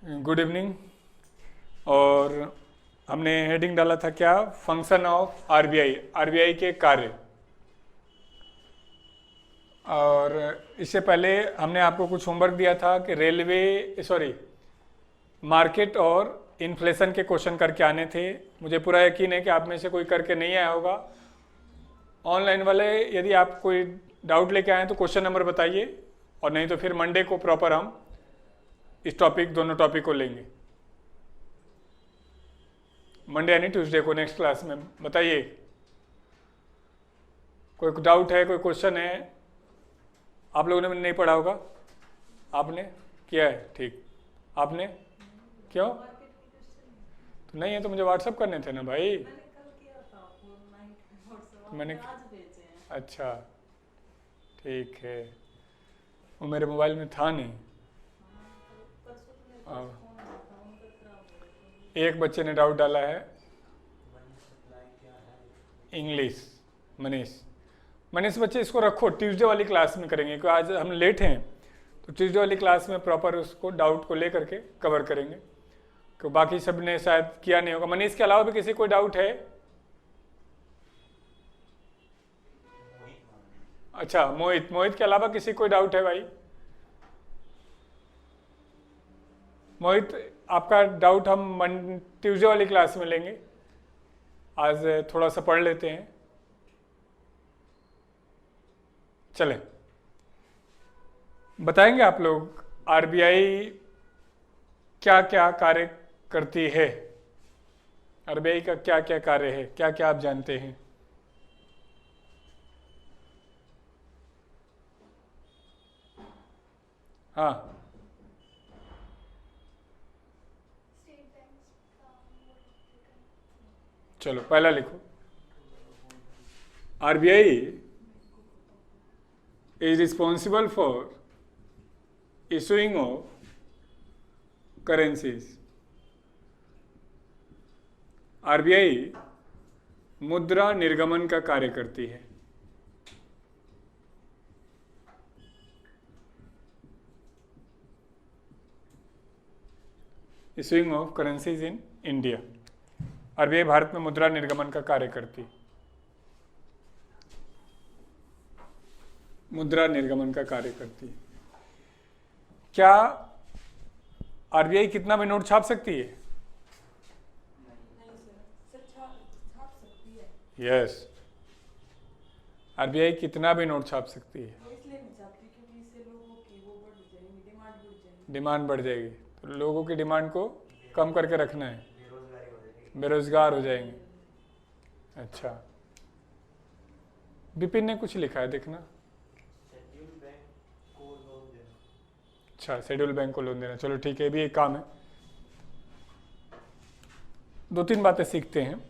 Good evening. और हमने heading डाला था क्या, फंक्शन ऑफ आरबीआई, आरबीआई के कार्य। और इससे पहले हमने आपको कुछ होमवर्क दिया था कि मार्केट और इन्फ्लेशन के क्वेश्चन करके आने थे। मुझे पूरा यकीन है कि आप में से कोई करके नहीं आया होगा। ऑनलाइन वाले यदि आप कोई डाउट लेके आए तो क्वेश्चन नंबर बताइए, और नहीं तो फिर मंडे को प्रॉपर हम इस दोनों टॉपिक को लेंगे। मंडे यानी ट्यूसडे को नेक्स्ट क्लास में। बताइए, कोई डाउट है, कोई क्वेश्चन है? आप लोगों ने नहीं पढ़ा होगा, आपने किया है? ठीक, आपने क्यों? तो नहीं है तो मुझे व्हाट्सअप करने थे ना भाई। मैंने अच्छा, ठीक है, वो मेरे मोबाइल में था नहीं। एक बच्चे ने डाउट डाला है, इंग्लिश। मनीष बच्चे इसको रखो, ट्यूसडे वाली क्लास में करेंगे, क्योंकि आज हम लेट हैं तो ट्यूसडे वाली क्लास में प्रॉपर उसको डाउट को लेकर के कवर करेंगे, क्योंकि बाकी सब ने शायद किया नहीं होगा। मनीष के अलावा भी किसी कोई डाउट है? अच्छा, मोहित के अलावा किसी कोई डाउट है भाई? मोहित, आपका डाउट हम ट्यूसडे वाली क्लास में लेंगे, आज थोड़ा सा पढ़ लेते हैं। चले, बताएंगे आप लोग आरबीआई क्या क्या कार्य करती है, आरबीआई का क्या क्या कार्य है, क्या क्या आप जानते हैं? हाँ, चलो पहला लिखो। RBI is responsible for issuing of currencies। RBI मुद्रा निर्गमन का कार्य करती है। Issuing of currencies in India, RBI Bharat में मुद्रा निर्गमन का कार्य करती है, मुद्रा निर्गमन का कार्य करती है। क्या आरबीआई कितना भी नोट छाप सकती है? यस, आरबीआई कितना भी नोट छाप सकती है। डिमांड बढ़ जाएगी, तो लोगों की डिमांड को कम करके रखना है, बेरोजगार हो जाएंगे। अच्छा, विपिन ने कुछ लिखा है, देखना। अच्छा, शेड्यूल बैंक को लोन देना, चलो ठीक है, भी एक काम है। दो तीन बातें सीखते हैं।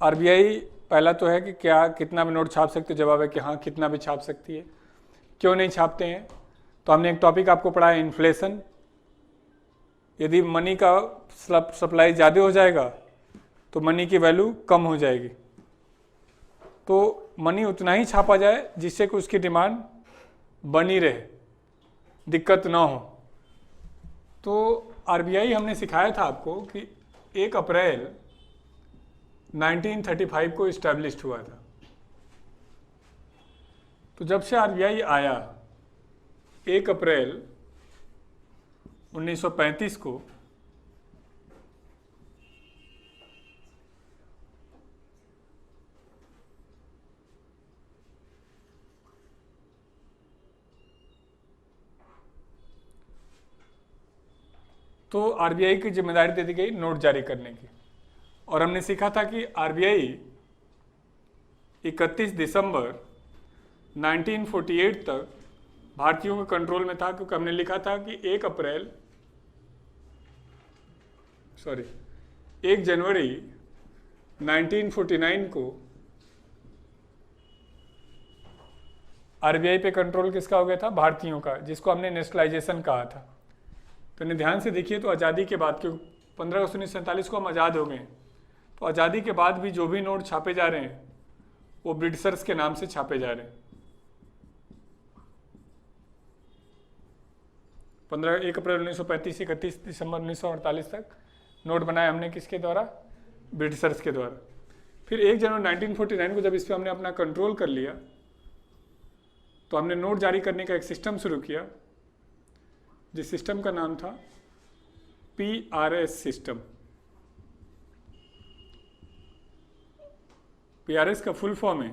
आरबीआई पहला तो है कि क्या कितना भी नोट छाप सकती है, जवाब है कि हाँ, कितना भी छाप सकती है। क्यों नहीं छापते हैं? तो हमने एक टॉपिक आपको पढ़ा है, इन्फ्लेशन। यदि मनी का सप्लाई ज़्यादा हो जाएगा तो मनी की वैल्यू कम हो जाएगी, तो मनी उतना ही छापा जाए जिससे कि उसकी डिमांड बनी रहे, दिक्कत ना हो। तो आरबीआई हमने सिखाया था आपको कि 1 अप्रैल 1935 को इस्टेब्लिश्ड हुआ था। तो जब से आरबीआई आया 1 अप्रैल 1935 को, तो आरबीआई की जिम्मेदारी दे दी गई नोट जारी करने की। और हमने सीखा था कि आरबीआई 31 दिसंबर 1948 तक भारतीयों के कंट्रोल में था, क्योंकि हमने लिखा था कि 1 जनवरी 1949 को आरबीआई पे कंट्रोल किसका हो गया था? भारतीयों का, जिसको हमने नेशनलाइजेशन कहा था। तो इन्हें ध्यान से देखिए, तो आज़ादी के बाद, क्योंकि 15 अगस्त 1947 को हम आज़ाद हो गए, तो आज़ादी के बाद भी जो भी नोट छापे जा रहे हैं वो ब्रिटिशर्स के नाम से छापे जा रहे हैं। 1 अप्रैल 1935 से 31 दिसंबर 1948 तक नोट बनाए हमने किसके द्वारा? ब्रिटिशर्स के द्वारा। फिर 1 जनवरी 1949 को जब इस पर हमने अपना कंट्रोल कर लिया तो हमने नोट जारी करने का एक सिस्टम शुरू किया, जिस सिस्टम का नाम था PRS सिस्टम। PRS का फुल फॉर्म है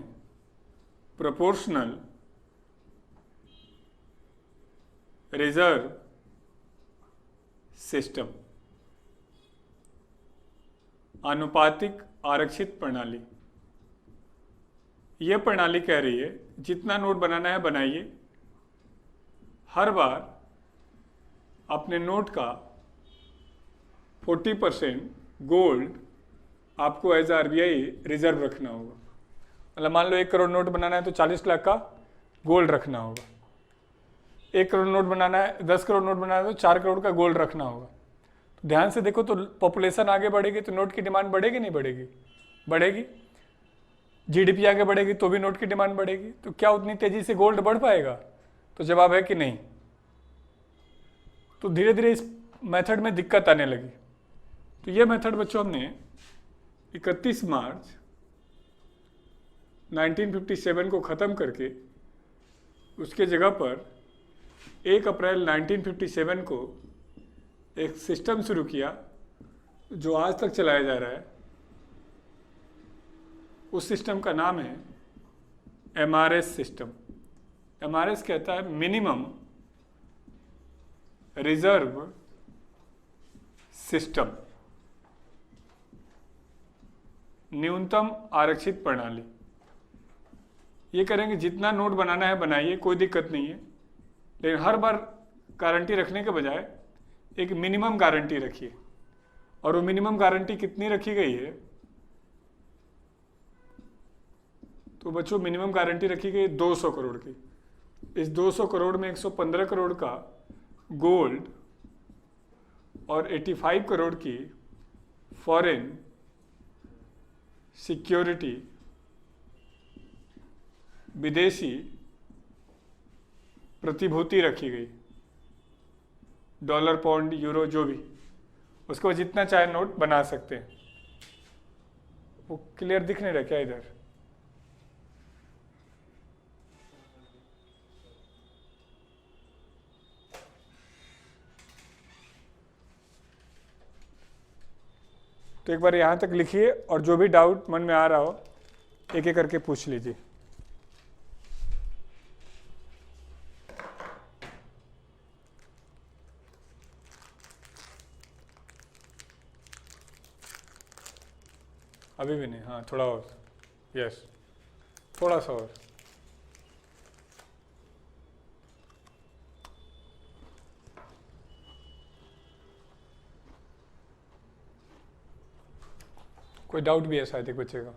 प्रोपोर्शनल रिजर्व सिस्टम, आनुपातिक आरक्षित प्रणाली। यह प्रणाली कह रही है जितना नोट बनाना है बनाइए, हर बार अपने नोट का 40% गोल्ड आपको एज RBI रिजर्व रखना होगा। मतलब मान लो 1 करोड़ नोट बनाना है तो 40 लाख का गोल्ड रखना होगा। 1 करोड़ नोट बनाना है, 10 करोड़ नोट बनाना है तो 4 करोड़ का गोल्ड रखना होगा। तो ध्यान से देखो, तो पॉपुलेशन आगे बढ़ेगी तो नोट की डिमांड बढ़ेगी नहीं बढ़ेगी? बढ़ेगी। GDP आगे बढ़ेगी तो भी नोट की डिमांड बढ़ेगी। तो क्या उतनी तेजी से गोल्ड बढ़ पाएगा? तो जवाब है कि नहीं। तो धीरे धीरे इस मेथड में दिक्कत आने लगी। तो ये मेथड बच्चों हमने 31 मार्च 1957 को ख़त्म करके उसके जगह पर 1 अप्रैल 1957 को एक सिस्टम शुरू किया जो आज तक चलाया जा रहा है। उस सिस्टम का नाम है MRS सिस्टम। MRS कहता है मिनिमम रिजर्व सिस्टम, न्यूनतम आरक्षित प्रणाली। ये करेंगे जितना नोट बनाना है बनाइए, कोई दिक्कत नहीं है, लेकिन हर बार गारंटी रखने के बजाय एक मिनिमम गारंटी रखिए। और वो मिनिमम गारंटी कितनी रखी गई है? तो बच्चों मिनिमम गारंटी रखी गई 200 करोड़ की। इस 200 करोड़ में 115 करोड़ का गोल्ड और 85 करोड़ की फॉरेन सिक्योरिटी, विदेशी प्रतिभूति रखी गई, डॉलर, पाउंड, यूरो, जो भी। उसके बाद जितना चाहे नोट बना सकते हैं। वो क्लियर दिख नहीं रहा क्या इधर? तो एक बार यहाँ तक लिखिए और जो भी डाउट मन में आ रहा हो एक एक करके पूछ लीजिए। अभी भी नहीं? हाँ, थोड़ा और। यस, थोड़ा सा और। कोई डाउट भी है शायद एक बच्चे का?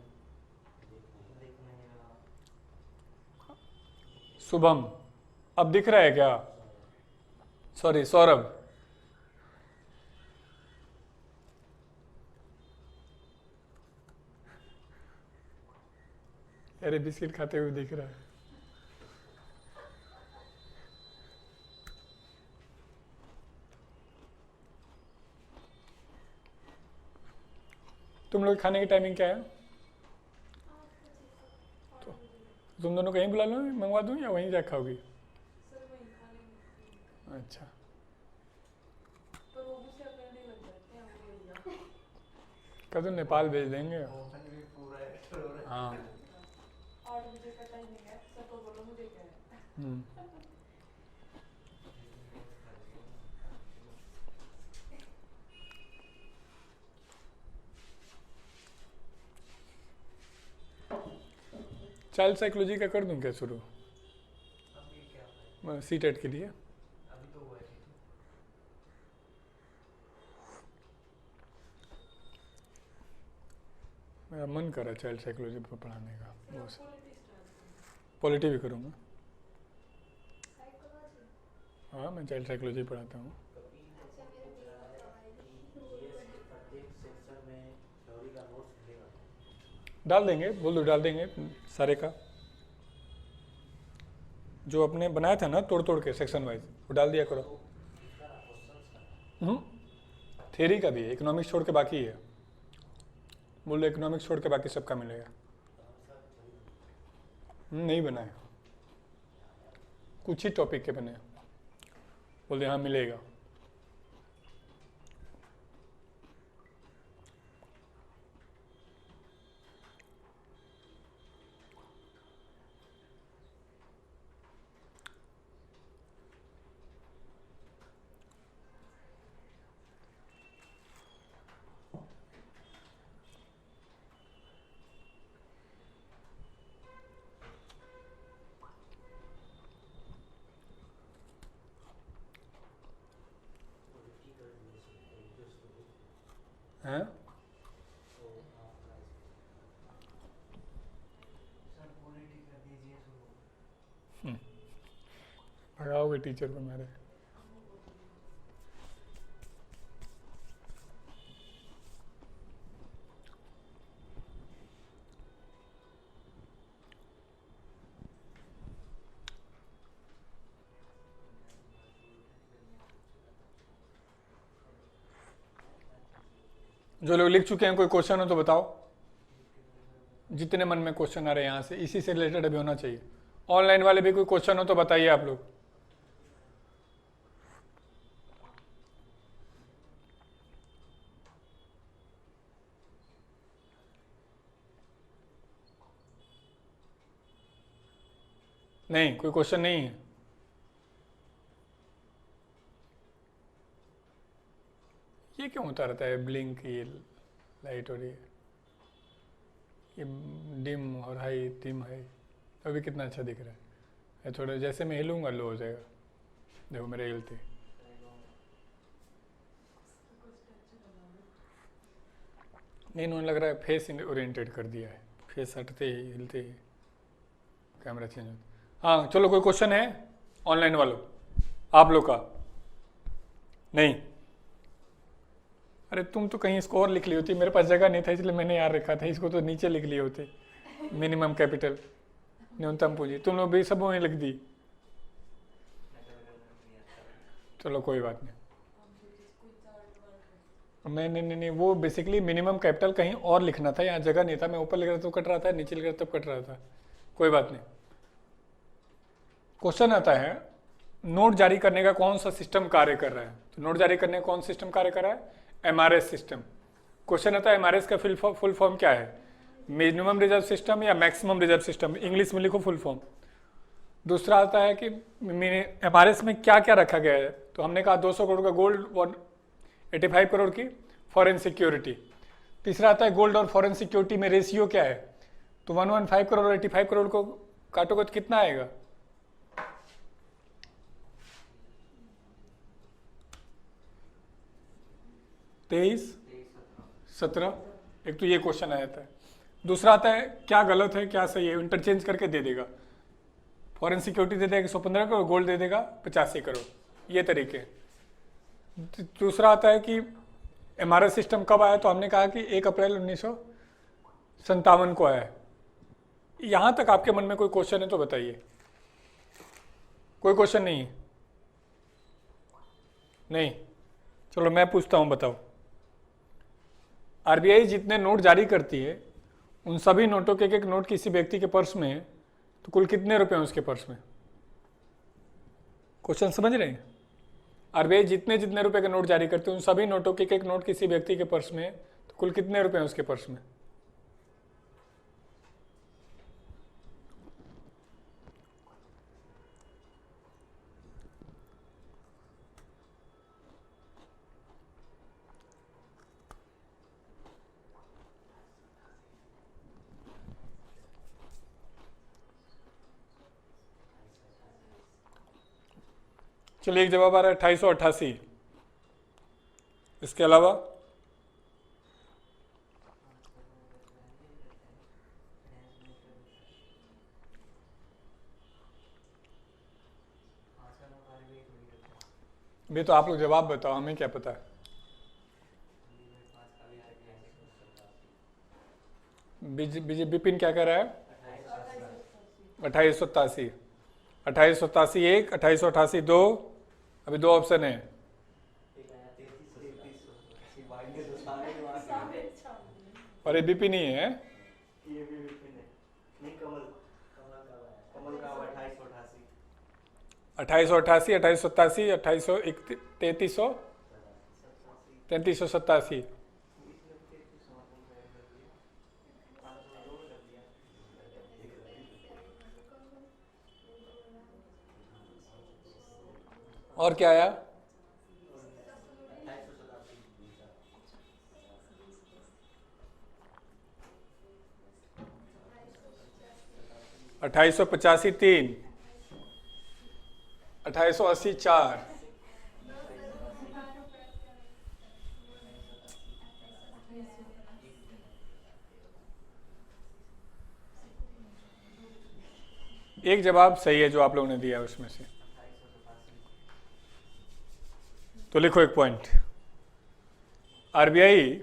शुभम, अब दिख रहा है क्या? सॉरी, सौरभ। अरे बिस्किट खाते हुए दिख रहा है। तुम लोग खाने की टाइमिंग क्या है? तो तुम दोनों कहीं बुला लो, मंगवा दूं या वहीं जा खाओगी? अच्छा, कल तो नेपाल भेज देंगे। हाँ, चाइल्ड साइकोलॉजी का कर दूं क्या शुरू? CTET के लिए मेरा मन कर रहा है चाइल्ड साइकोलॉजी पर पढ़ाने का। पॉलिटी भी करूँगा। हाँ, मैं चाइल्ड साइकोलॉजी पढ़ाता हूँ। डाल देंगे, बोल दो, डाल देंगे सारे का। जो अपने बनाया था ना तोड़ तोड़ के सेक्शन वाइज, वो डाल दिया करो। थ्योरी का भी है, इकोनॉमिक्स छोड़ के बाकी है। बोले इकोनॉमिक्स छोड़ के बाकी सबका मिलेगा। नहीं बना है, कुछ ही टॉपिक के बने। बोले हाँ मिलेगा। हैं भगाओगे टीचर को मेरे। जो लोग लिख चुके हैं कोई क्वेश्चन हो तो बताओ। जितने मन में क्वेश्चन आ रहे हैं यहाँ से, इसी से रिलेटेड अभी होना चाहिए। ऑनलाइन वाले भी कोई क्वेश्चन हो तो बताइए आप लोग। नहीं, कोई क्वेश्चन नहीं है। ये क्यों होता रहता है ब्लिंक, ये लाइट और ये डिम और हाई, डिम हाई। अभी कितना अच्छा दिख रहा है। थोड़ा जैसे मैं हिलूंगा लो हो जाएगा। देखो मेरे हिलते, नहीं इन्होंने लग रहा है फेस ओरिएंटेड कर दिया है। फेस हटते ही हिलते ही कैमरा चेंज होता। हाँ चलो, कोई क्वेश्चन है ऑनलाइन वालों आप लोग का? नहीं, अरे तुम तो कहीं इसको और लिख ली होती, मेरे पास जगह नहीं था इसलिए मैंने यार रखा था। इसको तो नीचे लिख लिए होते, मिनिमम कैपिटल, न्यूनतम पूंजी। तुम लोग भी सब वहीं लिख दी। चलो कोई बात नहीं। नहीं, वो बेसिकली मिनिमम कैपिटल कहीं और लिखना था, यहाँ जगह नहीं था। मैं ऊपर लिख रहा था तो कट रहा था, नीचे लिख रहा था तब कट रहा था। कोई बात नहीं। क्वेश्चन आता है नोट जारी करने का कौन सा सिस्टम कार्य कर रहा है। तो नोट जारी करने का कौन सिस्टम कार्य कर रहा है? MRS system. क्वेश्चन आता है एमआरएस का फुल फॉर्म क्या है? मिनिमम रिजर्व सिस्टम या मैक्सिमम रिजर्व सिस्टम। इंग्लिश में लिखो फुल फॉर्म। दूसरा आता है कि एमआरएस में क्या क्या रखा गया है। तो हमने कहा 200 करोड़ का गोल्ड और 85 करोड़ की फॉरेन सिक्योरिटी। तीसरा आता है गोल्ड और फॉरेन सिक्योरिटी में रेशियो क्या है। तो 115 करोड़ और 85 करोड़ को काटोगे तो कितना आएगा? 23, 17। एक तो ये क्वेश्चन आ जाता है। दूसरा आता है क्या गलत है क्या सही है, इंटरचेंज करके दे देगा। फॉरेन सिक्योरिटी दे देगा 115 करोड़, गोल्ड दे देगा 85 करोड़। ये तरीके। दूसरा आता है कि एमआरएस सिस्टम कब आया। तो हमने कहा कि 1 अप्रैल 1957 को आया है। यहां तक आपके मन में कोई क्वेश्चन है तो बताइए। कोई क्वेश्चन नहीं है? नहीं, चलो मैं पूछता हूं, बताओ। आरबीआई जितने नोट जारी करती है उन सभी नोटों के एक नोट किसी व्यक्ति के पर्स में है तो कुल कितने रुपए हैं उसके पर्स में? क्वेश्चन समझ रहे हैं? आरबीआई जितने जितने रुपए के नोट जारी करती है उन सभी नोटों के एक नोट किसी व्यक्ति के पर्स में है तो कुल कितने रुपए हैं उसके पर्स में? चलिए एक जवाब आ रहा है 2888। इसके अलावा भी तो आप लोग जवाब बताओ, हमें क्या पता है। बिपिन क्या कह रहा है? 2887। 2887 1, 2888 2। अभी 2 ऑप्शन है। और एबीपी नहीं है। ये भी नहीं, कमल कमल का 2888, 2888, 3300, 3387। और क्या आया? 2885 3, 2880 4। एक जवाब सही है जो आप लोगों ने दिया है उसमें से, तो लिखो एक point. RBI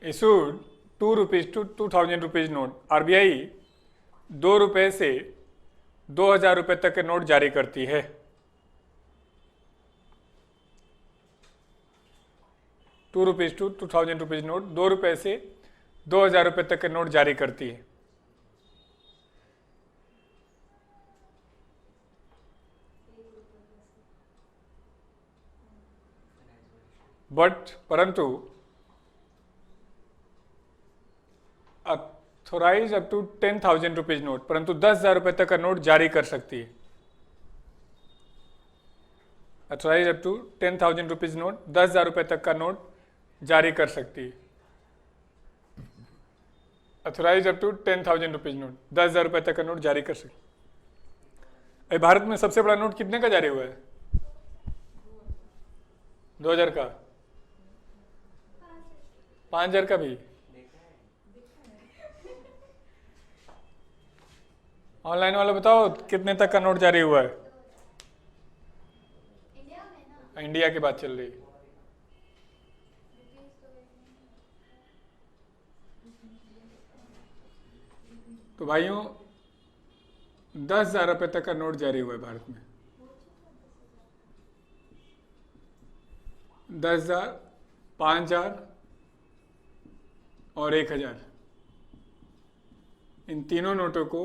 issued ₹2 to 2000 rupees note. RBI ₹2 से 2000 रुपए तक के नोट जारी करती है। ₹2 to 2000 रुपीज नोट, ₹2 से 2000 रुपए तक के नोट जारी करती है। परंतु authorize up to 10,000 rupees note, परंतु 10,000 रुपए तक का नोट जारी कर सकती है। Authorize up to 10,000 rupees note, 10,000 रुपए तक का नोट जारी कर सकती है। Authorize up to 10,000 rupees note, 10,000 रुपए तक का नोट जारी कर सकती है। भारत में सबसे बड़ा नोट कितने का जारी हुआ है? 2,000 का, 5,000 का भी। ऑनलाइन वाले बताओ कितने तक का नोट जारी हुआ है? इंडिया की बात चल रही है। तो भाइयों 10,000 रुपए तक का नोट जारी हुआ है भारत में। 10,000, 5,000 और 1,000, इन तीनों नोटों को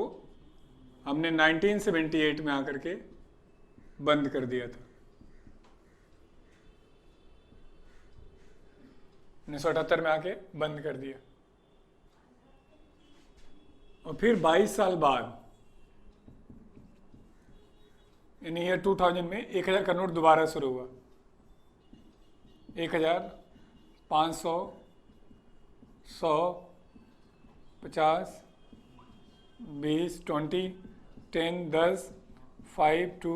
हमने 1978 में आकर के बंद कर दिया था। 1978 में आके बंद कर दिया, और फिर 22 साल बाद इन ईयर 2000 में 1,000 का नोट दोबारा शुरू हुआ। 1,000, 500, 100, 50, 20, 20, 10, 10, 5, 2,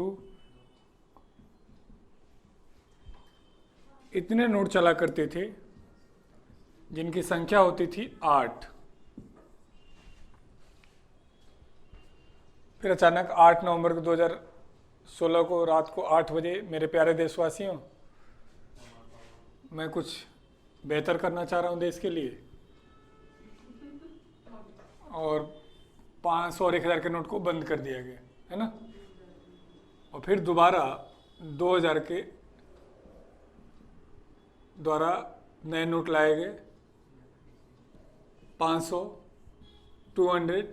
इतने नोट चला करते थे जिनकी संख्या होती थी 8। फिर अचानक 8 नवंबर को 2016 को रात को 8 बजे, मेरे प्यारे देशवासियों, मैं कुछ बेहतर करना चाह रहा हूँ देश के लिए, और 500 और 1,000 के नोट को बंद कर दिया गया, है ना। और फिर दोबारा 2000 के द्वारा नए नोट लाए गए। 500, 200,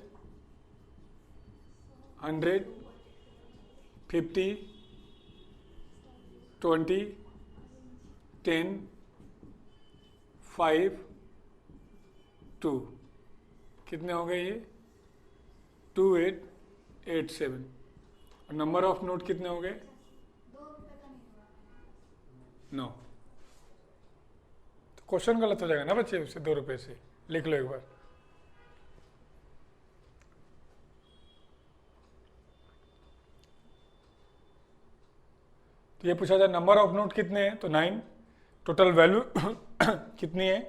100, 50, 20, 10, 5, 2, कितने हो गए ये? 2887। और नंबर ऑफ नोट कितने हो गए? 9। तो क्वेश्चन गलत हो जाएगा ना बच्चे, उससे ₹2 से लिख लो एक बार। तो ये पूछा जाए नंबर ऑफ नोट कितने हैं, तो 9। टोटल वैल्यू कितनी है,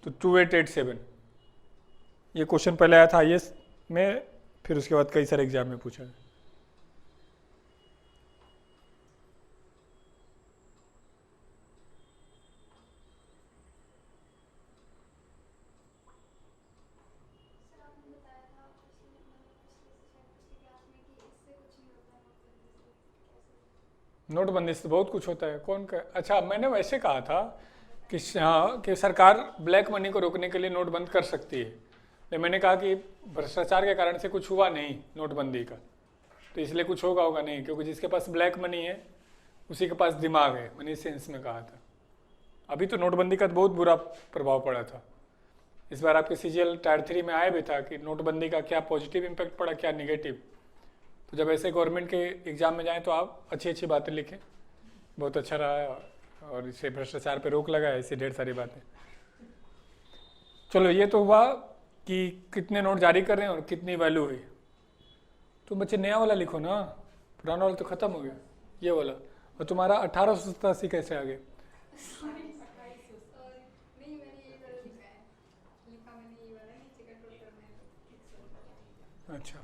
तो 2887। ये क्वेश्चन पहले आया था आईएएस में, फिर उसके बाद कई सारे एग्जाम में पूछा है। नोटबंदी से बहुत कुछ होता है। कौन का? अच्छा, मैंने वैसे कहा था हाँ कि सरकार ब्लैक मनी को रोकने के लिए नोट बंद कर सकती है, लेकिन मैंने कहा कि भ्रष्टाचार के कारण से कुछ हुआ नहीं नोटबंदी का, तो इसलिए कुछ होगा नहीं, क्योंकि जिसके पास ब्लैक मनी है उसी के पास दिमाग है, मैंने इस सेंस में कहा था। अभी तो नोटबंदी का बहुत बुरा प्रभाव पड़ा था। इस बार आपके CGL टायर 3 में आया भी था कि नोटबंदी का क्या पॉजिटिव इम्पैक्ट पड़ा, क्या निगेटिव। तो जब ऐसे गवर्नमेंट के एग्जाम में जाएं तो आप अच्छी अच्छी बातें लिखें, बहुत अच्छा रहा है, और इससे भ्रष्टाचार पे रोक लगा है, ऐसी ढेर सारी बातें। चलो ये तो हुआ कि कितने नोट जारी कर रहे हैं और कितनी वैल्यू हुई। तो बच्चे नया वाला लिखो ना, पुराना वाला तो खत्म हो गया, ये वाला। और तुम्हारा 1887 कैसे आ गया? अच्छा,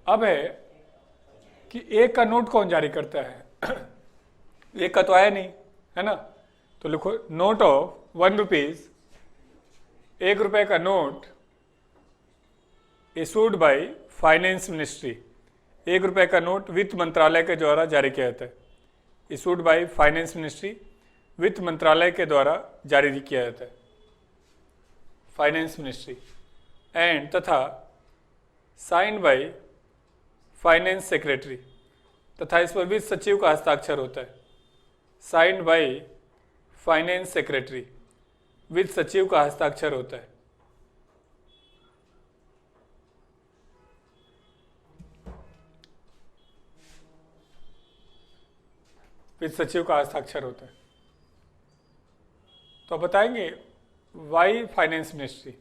अब है कि एक का नोट कौन जारी करता है? एक का तो आया नहीं है ना, तो लिखो नोट ऑफ 1 रुपीज, 1 रुपए का note issued by finance ministry. 1 रुपए का नोट वित्त मंत्रालय के द्वारा जारी किया जाता है। इशूड बाय फाइनेंस मिनिस्ट्री, वित्त मंत्रालय के द्वारा जारी किया जाता है, फाइनेंस मिनिस्ट्री। एंड तथा साइंड बाय फाइनेंस सेक्रेटरी, तथा इस पर वित्त सचिव का हस्ताक्षर होता है। साइंड बाय फाइनेंस सेक्रेटरी, वित्त सचिव का हस्ताक्षर होता है। वित्त सचिव का हस्ताक्षर होता है। तो बताएंगे वाई फाइनेंस मिनिस्ट्री,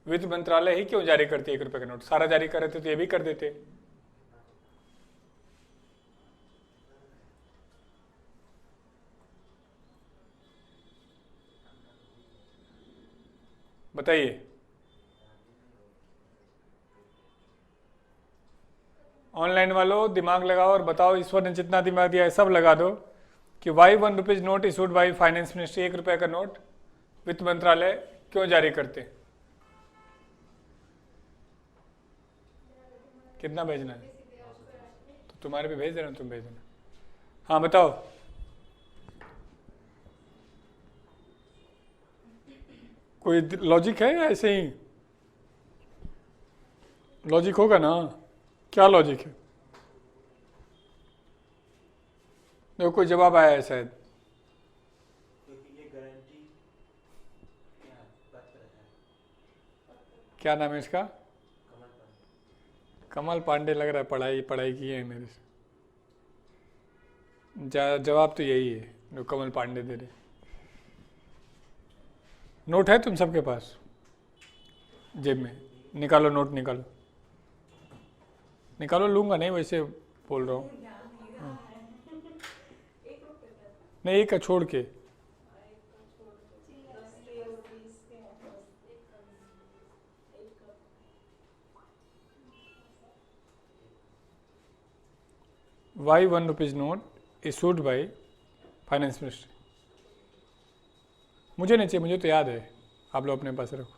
वित्त मंत्रालय ही क्यों जारी करती है 1 रुपए का नोट? सारा जारी कर रहे थे तो ये भी कर देते। बताइए। ऑनलाइन वालों दिमाग लगाओ और बताओ, ईश्वर ने जितना दिमाग दिया है सब लगा दो कि why 1 rupees note issued by finance ministry, 1 रुपए का नोट वित्त मंत्रालय क्यों जारी करते? कितना भेजना है? तो तुम्हारे पे भेज देना, तुम भेज देना। हाँ बताओ। कोई लॉजिक है या ऐसे ही? लॉजिक होगा ना, क्या लॉजिक है? देखो कोई जवाब आया है शायद। क्योंकि ये गारंटी पत्र है। क्या नाम है इसका? कमल पांडे। कमल पांडे लग रहा है, पढ़ाई की है मेरे से। जवाब तो यही है जो कमल पांडे दे रहे। नोट है तुम सबके पास जेब में? निकालो नोट, निकालो निकालो। लूंगा नहीं, वैसे बोल रहा हूँ। नहीं, एक का छोड़ के। Why 1 rupees note issued by finance ministry. मुझे नहीं चाहिए, मुझे तो याद है, आप लोग अपने पास रखो।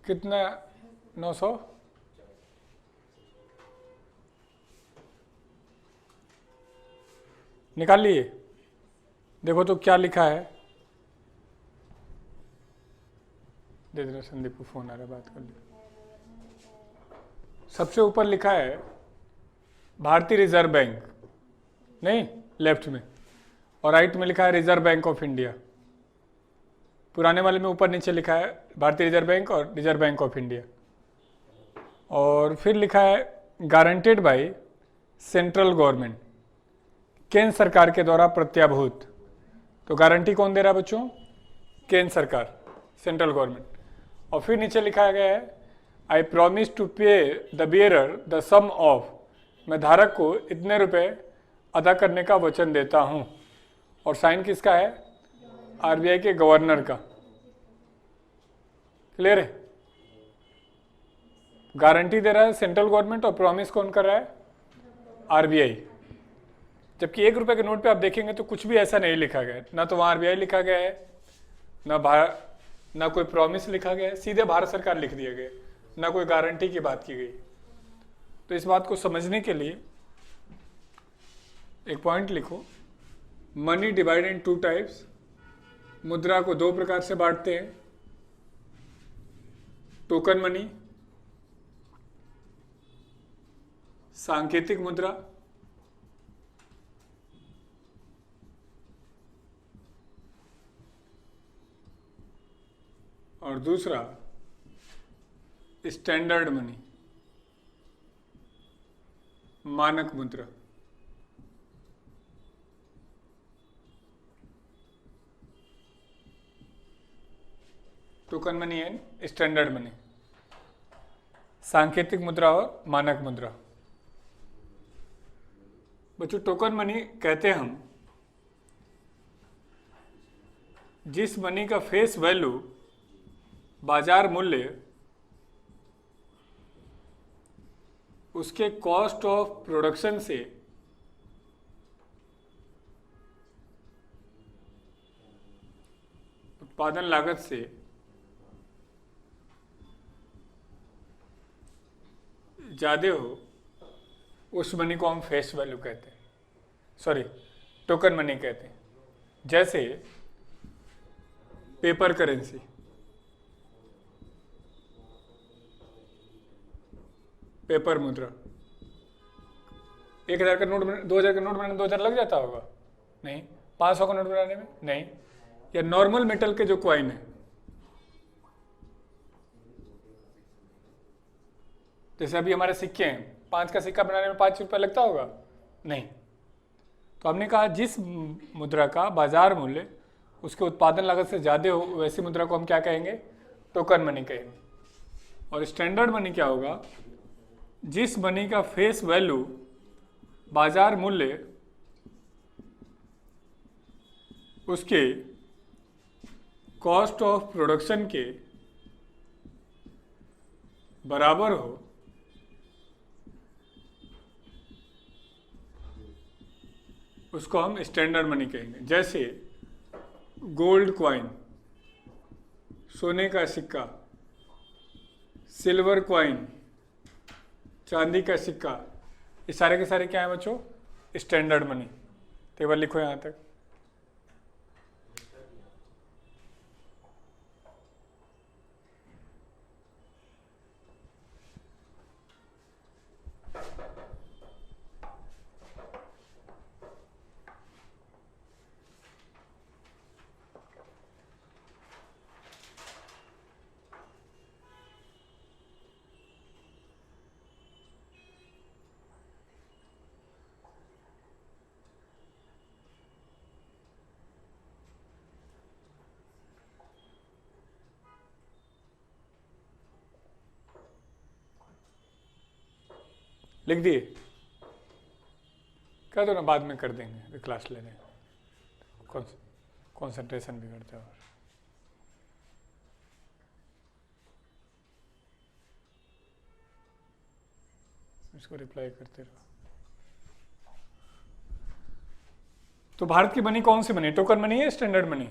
कितना? 900? निकाल लिए? देखो तो क्या लिखा है, दे देना। संदीप को फोन आ रहा है, बात कर ली। सबसे ऊपर लिखा है भारतीय रिजर्व बैंक, नहीं लेफ्ट में, और राइट में लिखा है रिजर्व बैंक ऑफ इंडिया। पुराने वाले में ऊपर नीचे लिखा है भारतीय रिजर्व बैंक और रिजर्व बैंक ऑफ इंडिया, और फिर लिखा है गारंटेड बाय सेंट्रल गवर्नमेंट, केंद्र सरकार के द्वारा प्रत्याभूत। तो गारंटी कौन दे रहा है बच्चों? केंद्र सरकार, सेंट्रल गवर्नमेंट। और फिर नीचे लिखा गया है I promise to pay the bearer the sum of, मैं धारक को इतने रुपए अदा करने का वचन देता हूं। और साइन किसका है? आरबीआई के गवर्नर का। क्लियर है? गारंटी दे रहा है सेंट्रल गवर्नमेंट और प्रॉमिस कौन कर रहा है? आरबीआई। जबकि 1 रुपए के नोट पे आप देखेंगे तो कुछ भी ऐसा नहीं लिखा गया है, ना तो वहाँ आरबीआई लिखा गया है, ना कोई प्रॉमिस लिखा गया है, सीधे भारत सरकार लिख दिया गया, ना कोई गारंटी की बात की गई। तो इस बात को समझने के लिए एक पॉइंट लिखो, मनी डिवाइड इन 2 टाइप्स। मुद्रा को 2 प्रकार से बांटते हैं, टोकन मनी, सांकेतिक मुद्रा, और दूसरा स्टैंडर्ड मनी, मानक मुद्रा। Token money and standard money, सांकेतिक मुद्रा और मानक मुद्रा। बच्चों टोकन मनी कहते हैं हम जिस मनी का फेस वैल्यू बाजार मूल्य उसके कॉस्ट ऑफ प्रोडक्शन से उत्पादन लागत से ज़्यादा हो, उस मनी को हम फेस वैल्यू कहते हैं, सॉरी टोकन मनी कहते हैं। जैसे पेपर करेंसी, पेपर मुद्रा। 1000 का नोट 2000 का नोट बनाने में 2000 लग जाता होगा? नहीं। 500 का नोट बनाने में? नहीं। या नॉर्मल मेटल के जो क्वाइन है, जैसे अभी हमारे सिक्के हैं, 5 का सिक्का बनाने में 5 रुपये लगता होगा? नहीं। तो हमने कहा जिस मुद्रा का बाजार मूल्य उसके उत्पादन लागत से ज़्यादा हो, वैसी मुद्रा को हम क्या कहेंगे? टोकन मनी कहेंगे। और स्टैंडर्ड मनी क्या होगा? जिस मनी का फेस वैल्यू बाजार मूल्य उसके कॉस्ट ऑफ प्रोडक्शन के बराबर हो, उसको हम स्टैंडर्ड मनी कहेंगे। जैसे गोल्ड कॉइन, सोने का सिक्का, सिल्वर कॉइन, चांदी का सिक्का, ये सारे के सारे क्या है बच्चों? Standard money. टेबल लिखो यहाँ तक। लिख दिए? कह दो ना, बाद में कर देंगे, अभी क्लास ले लें, कॉन्सेंट्रेशन बिगड़ता है। इसको रिप्लाई करते रहो। तो भारत की मनी कौन सी मनी? टोकन मनी है, स्टैंडर्ड मनी?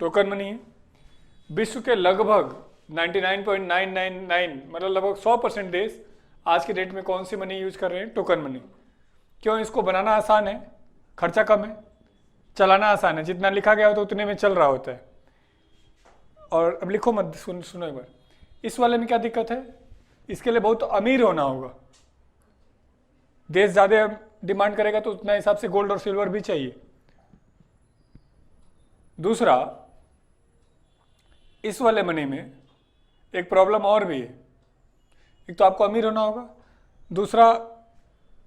टोकन मनी है। विश्व के लगभग 99.999 मतलब लगभग 100% देश आज के डेट में कौन सी मनी यूज कर रहे हैं? Token money. क्यों? इसको बनाना आसान है, खर्चा कम है, चलाना आसान है, जितना लिखा गया होता है उतने में चल रहा होता है। और अब लिखो मत, सुनो एक बार, इस वाले में क्या दिक्कत है? इसके लिए बहुत अमीर होना होगा, देश ज़्यादा डिमांड करेगा तो उतना हिसाब से गोल्ड और सिल्वर भी चाहिए। दूसरा, इस वाले मनी में एक प्रॉब्लम और भी है। एक तो आपको अमीर होना होगा, दूसरा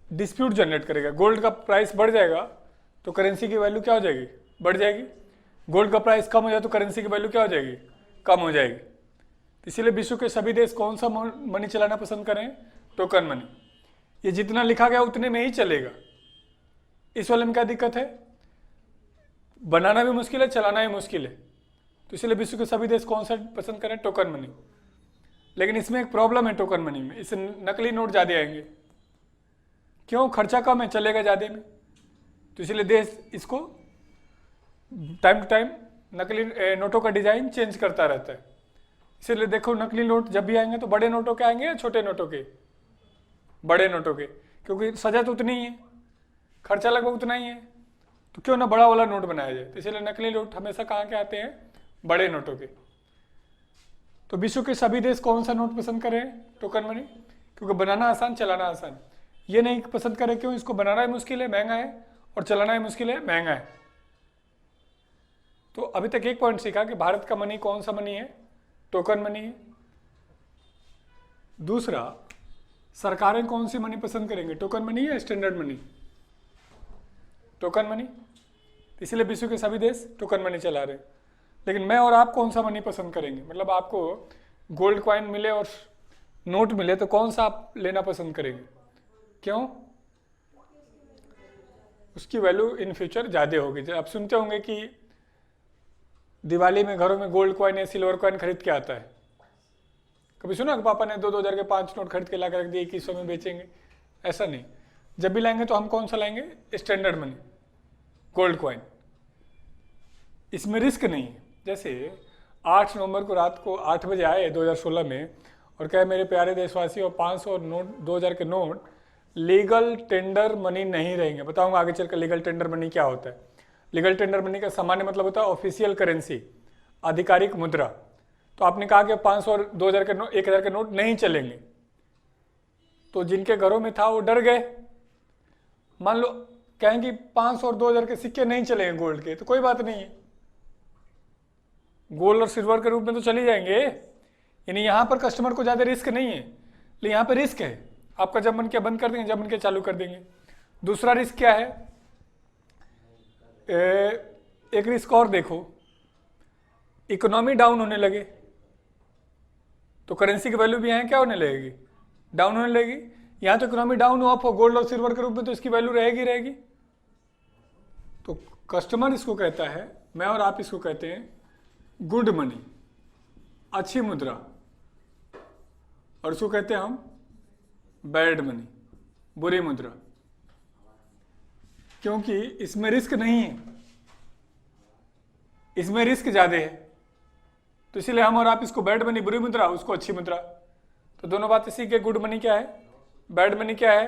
डिस्प्यूट जनरेट करेगा। गोल्ड का प्राइस बढ़ जाएगा तो करेंसी की वैल्यू क्या हो जाएगी? बढ़ जाएगी। गोल्ड का प्राइस कम हो जाए तो करेंसी की वैल्यू क्या हो जाएगी? कम हो जाएगी। इसीलिए विश्व के सभी देश कौन सा मनी चलाना पसंद करें? Token money. ये जितना लिखा गया उतने में ही चलेगा। इस वाले में क्या दिक्कत है? बनाना भी मुश्किल है, चलाना भी मुश्किल है। तो इसलिए विश्व के सभी देश कौन सा पसंद करें? Token money. लेकिन इसमें एक प्रॉब्लम है टोकन मनी में, इससे नकली नोट ज़्यादा आएंगे। क्यों? खर्चा कम है, चलेगा ज़्यादा में, तो इसलिए देश इसको टाइम टू टाइम नकली नोटों का डिजाइन चेंज करता रहता है। इसीलिए देखो नकली नोट जब भी आएंगे तो बड़े नोटों के आएंगे या छोटे नोटों के? बड़े नोटों के, क्योंकि सजा तो उतनी ही है, खर्चा लगभग उतना ही है, तो क्यों ना बड़ा वाला नोट बनाया जाए। तो इसलिए नकली नोट हमेशा कहाँ के आते हैं? बड़े नोटों के। तो विश्व के सभी देश कौन सा नोट पसंद करें? टोकन मनी, क्योंकि बनाना आसान, चलाना आसान। ये नहीं पसंद करें, क्यों? इसको बनाना ही मुश्किल है, महंगा है, और चलाना ही मुश्किल है, महंगा है। तो अभी तक एक पॉइंट सीखा कि भारत का मनी कौन सा मनी है? टोकन मनी है। दूसरा, सरकारें कौन सी मनी पसंद करेंगे? टोकन मनी या स्टैंडर्ड मनी? Token money. इसलिए विश्व के सभी देश टोकन मनी चला रहे हैं। लेकिन मैं और आप कौन सा मनी पसंद करेंगे? मतलब आपको गोल्ड कॉइन मिले और नोट मिले तो कौन सा आप लेना पसंद करेंगे? क्यों? उसकी वैल्यू इन फ्यूचर ज़्यादा होगी। आप सुनते होंगे कि दिवाली में घरों में गोल्ड कॉइन या सिल्वर कॉइन खरीद के आता है। कभी सुना कि पापा ने 2-2 हज़ार के 5 नोट खरीद के ला कर रख दिए, 2100 में बेचेंगे? ऐसा नहीं। जब भी लाएंगे तो हम कौन सा लाएंगे? Standard money, gold coin. इसमें रिस्क नहीं है। जैसे 8 नवंबर को रात को 8 बजे आए 2016 में और कहे मेरे प्यारे देशवासियों 500 और नोट 2000 के नोट लीगल टेंडर मनी नहीं रहेंगे। बताऊंगा आगे चलकर लीगल टेंडर मनी क्या होता है। लीगल टेंडर मनी का सामान्य मतलब होता है ऑफिशियल करेंसी, आधिकारिक मुद्रा। तो आपने कहा कि 500 और 2000 के नोट, 1000 के नोट नहीं चलेंगे, तो जिनके घरों में था वो डर गए। मान लो कहें कि 500 और 2000 के सिक्के नहीं चलेंगे गोल्ड के, तो कोई बात नहीं है, गोल्ड और सिल्वर के रूप में तो चले जाएंगे। यानी यहाँ पर कस्टमर को ज़्यादा रिस्क नहीं है, लेकिन यहाँ पर रिस्क है। आपका जब मन किया बंद कर देंगे, जब मन किया चालू कर देंगे। दूसरा रिस्क क्या है? एक रिस्क और देखो, इकोनॉमी डाउन होने लगे तो करेंसी की वैल्यू भी यहाँ क्या होने लगेगी? डाउन होने लगेगी। यहाँ तो इकोनॉमी डाउन हो, अप हो, गोल्ड और सिल्वर के रूप में, तो इसकी वैल्यू रहेगी। तो कस्टमर इसको कहता है, मैं और आप इसको कहते हैं गुड मनी, अच्छी मुद्रा, और इसको कहते हैं हम बैड मनी, बुरी मुद्रा। क्योंकि इसमें रिस्क नहीं है, इसमें रिस्क ज्यादा है, तो इसीलिए हम और आप इसको बैड मनी, बुरी मुद्रा, उसको अच्छी मुद्रा। तो दोनों बातें सीख के गुड मनी क्या है, बैड मनी क्या है,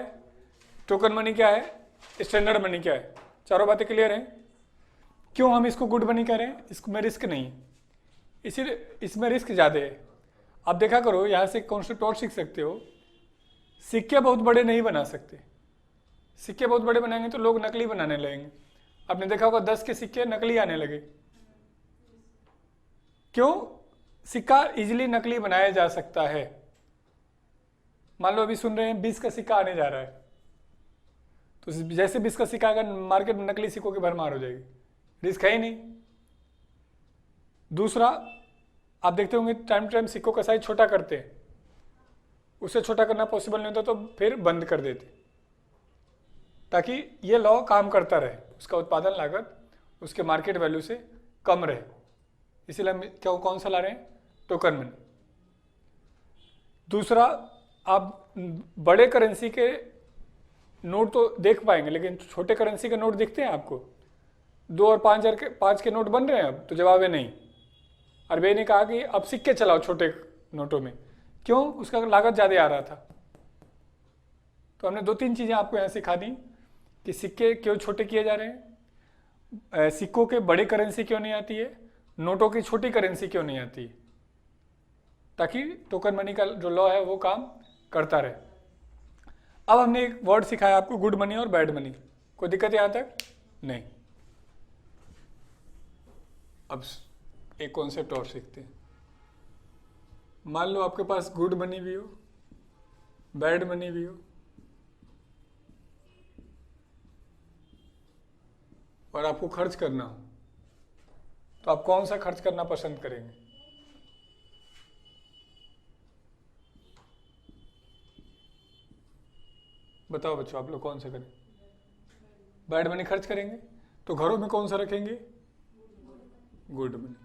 टोकन मनी क्या है, स्टैंडर्ड मनी क्या है। चारों बातें क्लियर हैं। क्यों हम इसको गुड मनी कह रहे हैं? इसमें रिस्क नहीं है, इसीलिए इसमें रिस्क ज़्यादा है। आप देखा करो, यहाँ से कॉन्सेप्ट और सीख सकते हो, सिक्के बहुत बड़े नहीं बना सकते। सिक्के बहुत बड़े बनाएंगे तो लोग नकली बनाने लगेंगे। आपने देखा होगा 10 के सिक्के नकली आने लगे। क्यों? सिक्का इजीली नकली बनाया जा सकता है। मान लो अभी सुन रहे हैं 20 का सिक्का आने जा रहा है, तो जैसे 20 का सिक्का आएगा मार्केट में नकली सिक्कों की भरमार हो जाएगी, रिस्क है ही नहीं। दूसरा, आप देखते होंगे टाइम टू टाइम सिक्कों का साइज छोटा करते हैं, उससे छोटा करना पॉसिबल नहीं होता तो फिर बंद कर देते, ताकि ये लॉ काम करता रहे, उसका उत्पादन लागत उसके मार्केट वैल्यू से कम रहे। इसीलिए हम क्या कौन सा ला रहे हैं? Token money. दूसरा, आप बड़े करेंसी के नोट तो देख पाएंगे, लेकिन छोटे करेंसी के नोट दिखते हैं आपको? 2 और 5 के नोट बन रहे हैं अब? तो जवाब है नहीं। आरबीआई ने कहा कि अब सिक्के चलाओ छोटे नोटों में। क्यों? उसका लागत ज़्यादा आ रहा था। तो हमने 2-3 चीज़ें आपको यहाँ सिखा दी कि सिक्के क्यों छोटे किए जा रहे हैं, सिक्कों के बड़े करेंसी क्यों नहीं आती है, नोटों की छोटी करेंसी क्यों नहीं आती है, ताकि टोकन मनी का जो लॉ है वो काम करता रहे। अब हमने एक वर्ड सिखाया आपको, गुड मनी और बैड मनी। कोई दिक्कत यहाँ तक? नहीं। अब एक कॉन्सेप्ट और सीखते हैं। मान लो आपके पास गुड मनी भी हो, बैड मनी भी हो, और आपको खर्च करना हो, तो आप कौन सा खर्च करना पसंद करेंगे? बताओ बच्चों, आप लोग कौन सा करें? बैड मनी खर्च करेंगे। तो घरों में कौन सा रखेंगे? Good money.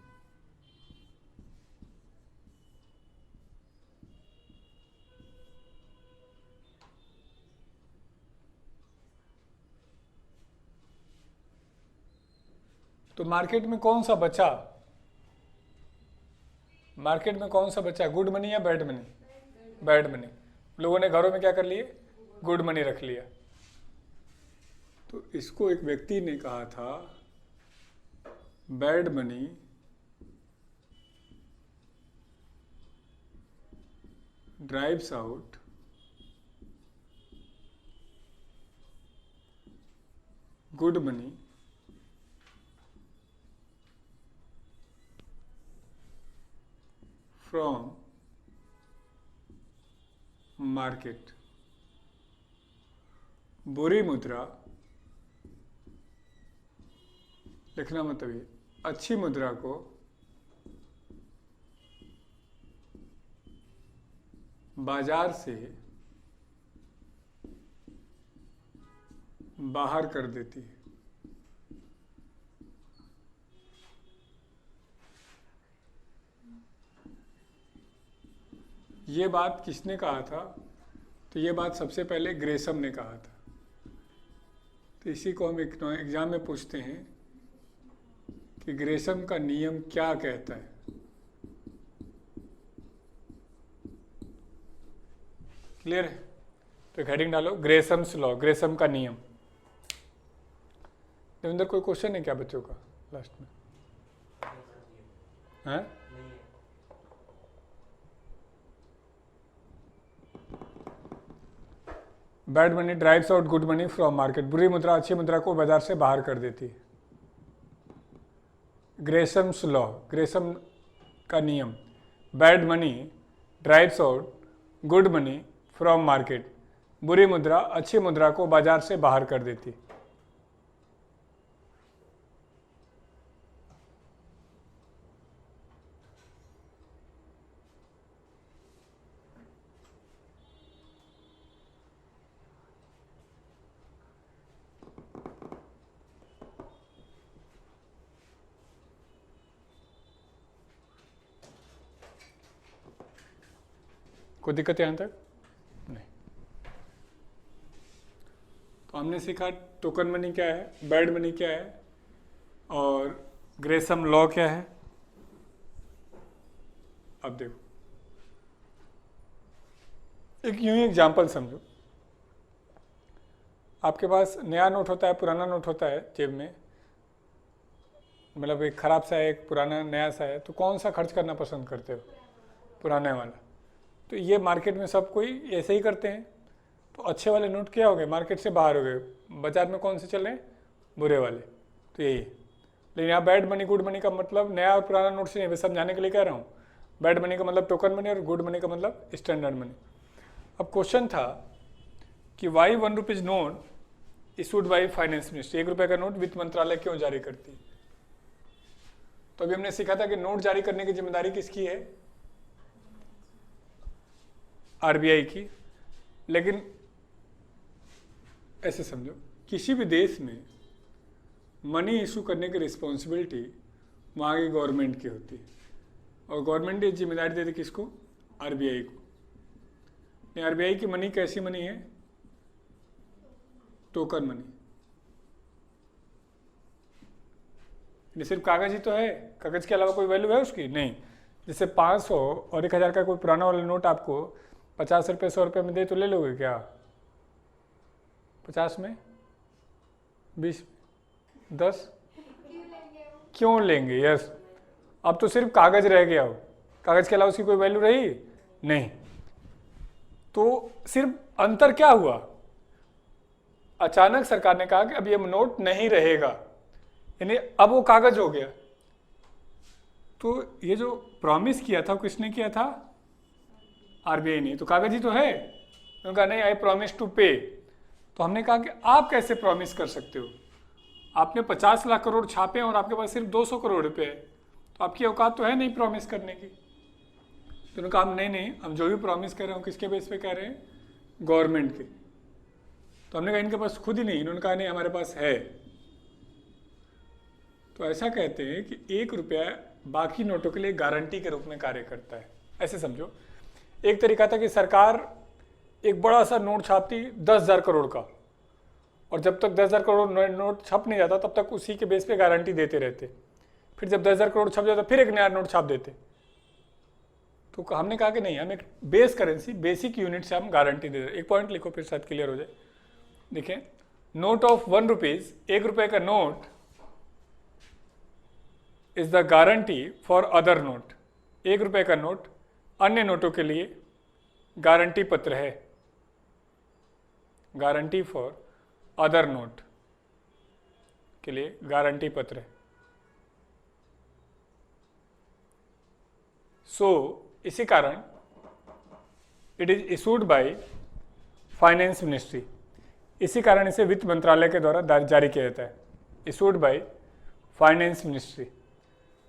तो मार्केट में कौन सा बचा? मार्केट में कौन सा बचा, गुड मनी या बैड मनी? Bad money. लोगों ने घरों में क्या कर लिए, गुड मनी रख लिया। तो इसको एक व्यक्ति ने कहा था bad money drives out good money from market. बुरी मुद्रा, लिखना मतलब ये, अच्छी मुद्रा को बाजार से बाहर कर देती है। ये बात किसने कहा था? तो ये बात सबसे पहले ग्रेसम ने कहा था। तो इसी को हम एक एग्जाम में पूछते हैं कि ग्रेसम का नियम क्या कहता है। क्लियर है? तो हेडिंग डालो ग्रेसम्स लॉ, ग्रेसम का नियम। देवेंद्र कोई क्वेश्चन है क्या बच्चों का लास्ट में? हैं? Bad money drives out good money from market. बुरी मुद्रा अच्छी मुद्रा को बाजार से बाहर कर देती है। ग्रेसम्स लॉ, ग्रेसम का नियम। Bad money drives out good money from market. बुरी मुद्रा अच्छी मुद्रा को बाजार से बाहर कर देती। कोई दिक्कत है यहाँ तक? नहीं। तो हमने सीखा टोकन मनी क्या है, बैड मनी क्या है, और ग्रेसम लॉ क्या है। अब देखो एक यूं ही एग्जाम्पल समझो। आपके पास नया नोट होता है, पुराना नोट होता है जेब में, मतलब एक खराब सा है एक पुराना नया सा है, तो कौन सा खर्च करना पसंद करते हो? पुराने वाला। तो ये मार्केट में सब कोई ऐसे ही करते हैं। तो अच्छे वाले नोट क्या हो गए, मार्केट से बाहर हो गए, बाजार में कौन से चल रहे हैं? बुरे वाले। तो यही है। लेकिन यहाँ बैड मनी गुड मनी का मतलब नया और पुराना नोट से नहीं, मैं समझाने के लिए कह रहा हूँ। बैड मनी का मतलब टोकन मनी और गुड मनी का मतलब स्टैंडर्ड मनी। अब क्वेश्चन था कि why 1 rupees note issued by finance ministry, 1 रुपये का नोट वित्त मंत्रालय क्यों जारी करती है? तो अभी हमने सीखा था कि नोट जारी करने की जिम्मेदारी किसकी है? आरबीआई की। लेकिन ऐसे समझो किसी भी देश में मनी इशू करने की रिस्पॉन्सिबिलिटी वहाँ की गवर्नमेंट की होती है, और गवर्नमेंट ये जिम्मेदारी देती किसको? आरबीआई को। आरबीआई की मनी कैसी मनी है? Token money. ये सिर्फ कागज ही तो है, कागज के अलावा कोई वैल्यू है उसकी? नहीं। जैसे 500 और 1000 का कोई पुराना वाला नोट आपको 50 रुपये 100 रुपये में दे तो ले लोगे क्या? 50 में 20 10 क्यों लेंगे? यस। अब तो सिर्फ कागज रह गया हो, कागज के अलावा उसकी कोई वैल्यू रही नहीं। तो सिर्फ अंतर क्या हुआ? अचानक सरकार ने कहा कि अब ये नोट नहीं रहेगा, यानी अब वो कागज हो गया। तो ये जो प्रॉमिस किया था वो किसने किया था? आरबीआई ने। तो कागज ही तो है। उन्होंने कहा नहीं, आई प्रॉमिस टू पे। तो हमने कहा कि आप कैसे प्रॉमिस कर सकते हो? आपने 50 लाख करोड़ छापे और आपके पास सिर्फ 200 करोड़ रुपए है, तो आपकी औकात तो है नहीं प्रॉमिस करने की। तो उन्होंने कहा नहीं, हम जो भी प्रॉमिस कर रहे हो किसके बेस पे कह रहे हैं? गवर्नमेंट के। तो हमने कहा इनके पास खुद ही नहीं। इन्होंने कहा नहीं, हमारे पास है। तो ऐसा कहते हैं कि 1 रुपया बाकी नोटों के लिए गारंटी के रूप में कार्य करता है। ऐसे समझो, एक तरीका था कि सरकार एक बड़ा सा नोट छापती 10,000 करोड़ का, और जब तक 10,000 करोड़ नोट छप नहीं जाता तब तक उसी के बेस पे गारंटी देते रहते। फिर जब 10,000 करोड़ छप जाता फिर एक नया नोट छाप देते। तो हमने कहा कि नहीं, हम एक बेस करेंसी, बेसिक यूनिट से हम गारंटी दे रहे। एक पॉइंट लिखो फिर शायद क्लियर हो जाए। देखें, नोट ऑफ 1 रुपीज, 1 रुपए का note is the guarantee for other note. 1 रुपए का नोट अन्य नोटों के लिए गारंटी पत्र है, गारंटी फॉर अदर नोट के लिए गारंटी पत्र है। सो इसी कारण it is issued by finance ministry, इसी कारण इसे वित्त मंत्रालय के द्वारा जारी किया जाता है। इशूड बाय फाइनेंस मिनिस्ट्री,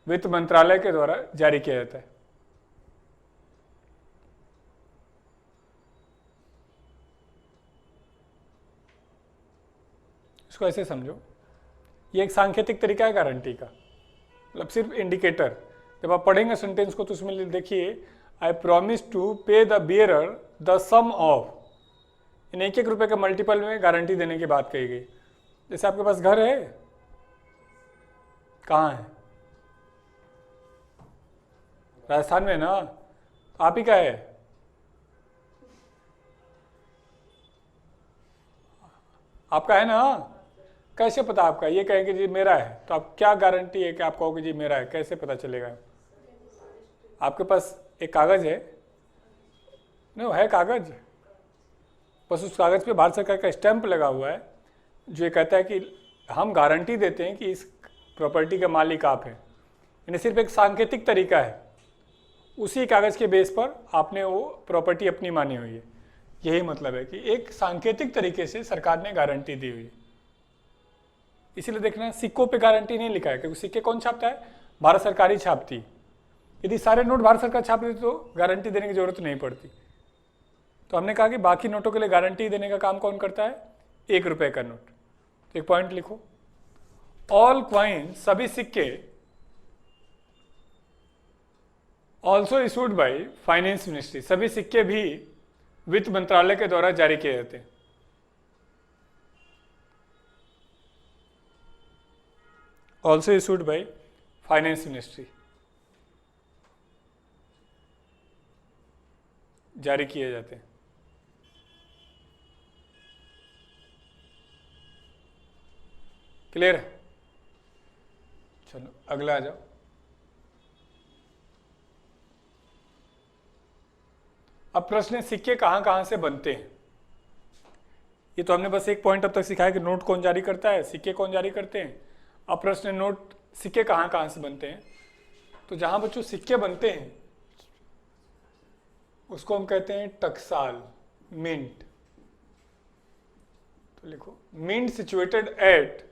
वित्त मंत्रालय के द्वारा जारी किया जाता है। इसको ऐसे समझो, ये एक सांकेतिक तरीका है गारंटी का, मतलब सिर्फ इंडिकेटर। जब आप पढ़ेंगे सेंटेंस को तो उसमें देखिए, I promise to pay the bearer the sum of, इन 1-1 रुपए के मल्टीपल में गारंटी देने की बात कही गई। जैसे आपके पास घर है, कहाँ है? राजस्थान में ना, आप ही का है। आपका है ना? कैसे पता आपका? ये कहेंगे जी मेरा है, तो आप क्या गारंटी है कि आप कहोगे जी मेरा है? कैसे पता चलेगा? आपके पास एक कागज है, नहीं है कागज, बस उस कागज पे भारत सरकार का स्टैंप लगा हुआ है जो ये कहता है कि हम गारंटी देते हैं कि इस प्रॉपर्टी का मालिक आप हैं। यानी सिर्फ एक सांकेतिक तरीका है, उसी कागज के बेस पर आपने वो प्रॉपर्टी अपनी मानी हुई है। यही मतलब है कि एक सांकेतिक तरीके से सरकार ने गारंटी दी हुई है। इसीलिए देखना, सिक्कों पे गारंटी नहीं लिखा है, क्योंकि सिक्के कौन छापता है? भारत सरकार ही छापती है। यदि सारे नोट भारत सरकार छाप देती तो गारंटी देने की जरूरत नहीं पड़ती। तो हमने कहा कि बाकी नोटों के लिए गारंटी देने का काम कौन करता है? 1 रुपए का नोट। तो एक पॉइंट लिखो, ऑल क्वाइन, सभी सिक्के, also issued by finance ministry, सभी सिक्के भी वित्त मंत्रालय के द्वारा जारी किए जाते हैं। Also issued by finance ministry, जारी किए जाते हैं। क्लियर है? चलो अगला आ जाओ। अब प्रश्न है, सिक्के कहां कहां से बनते हैं? ये तो हमने बस एक पॉइंट अब तक सिखाया कि नोट कौन जारी करता है, सिक्के कौन जारी करते हैं। अब प्रश्न है, नोट, सिक्के कहां कहां से बनते हैं? तो जहां बच्चों सिक्के बनते हैं उसको हम कहते हैं टकसाल, मिंट। तो लिखो, मिंट सिचुएटेड एट,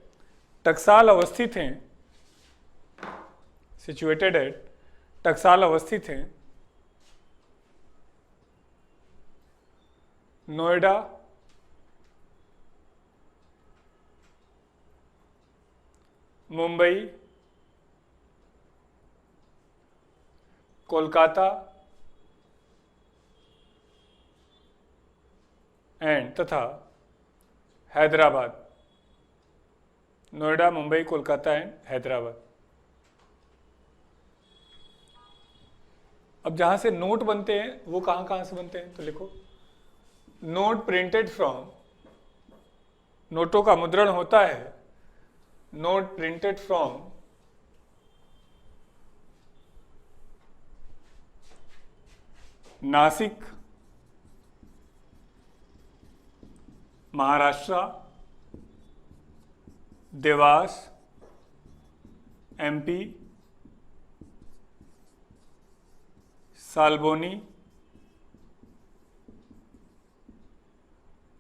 टकसाल अवस्थित हैं, सिचुएटेड एट, टकसाल अवस्थित हैं नोएडा, मुंबई, कोलकाता एंड तथा हैदराबाद। नोएडा, मुंबई, कोलकाता एंड हैदराबाद। अब जहां से नोट बनते हैं वो कहां कहां से बनते हैं? तो लिखो, नोट प्रिंटेड फ्रॉम, नोटों का मुद्रण होता है, note printed from Nashik, Maharashtra, Dewas, MP, Salboni,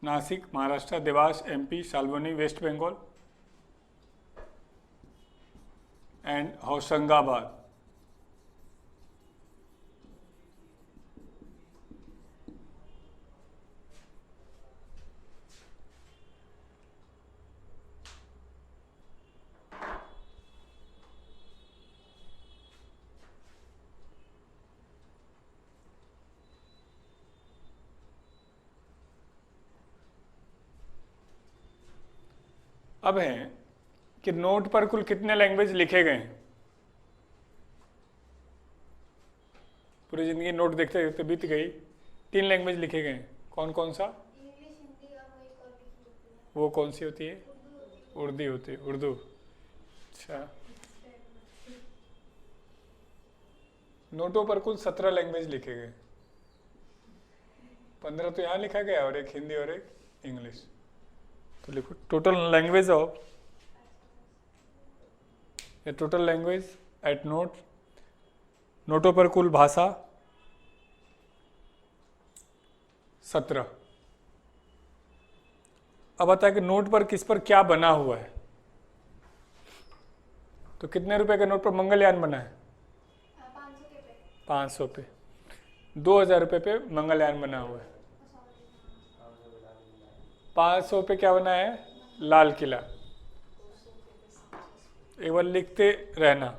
Nashik, Maharashtra, Dewas, MP, Salboni, West Bengal and Hoshangabad. अब है कि नोट पर कुल कितने लैंग्वेज लिखे गए हैं। पूरी जिंदगी नोट देखते देखते बीत गई, 3 लैंग्वेज लिखे गए हैं। कौन कौन सा? इंग्लिश, हिंदी और वो एक और लिखी होती है, वो कौन सी होती है? उर्दू होती है। उर्दू होती है, उर्दू। अच्छा, नोटों पर कुल 17 लैंग्वेज लिखे गए, 15 तो यहाँ लिखा गया और एक हिंदी और एक इंग्लिश। तो लिखो टोटल लैंग्वेज ऑफ, या टोटल लैंग्वेज एट नोट, नोटों पर कुल भाषा 17। अब बताया कि नोट पर किस पर क्या बना हुआ है। तो कितने रुपए के नोट पर मंगलयान बना है? 500 के पे। 500 पे। 2000 रुपये पे मंगलयान बना हुआ है। 500 पे क्या बना है? लाल किला। एक बार लिखते रहना,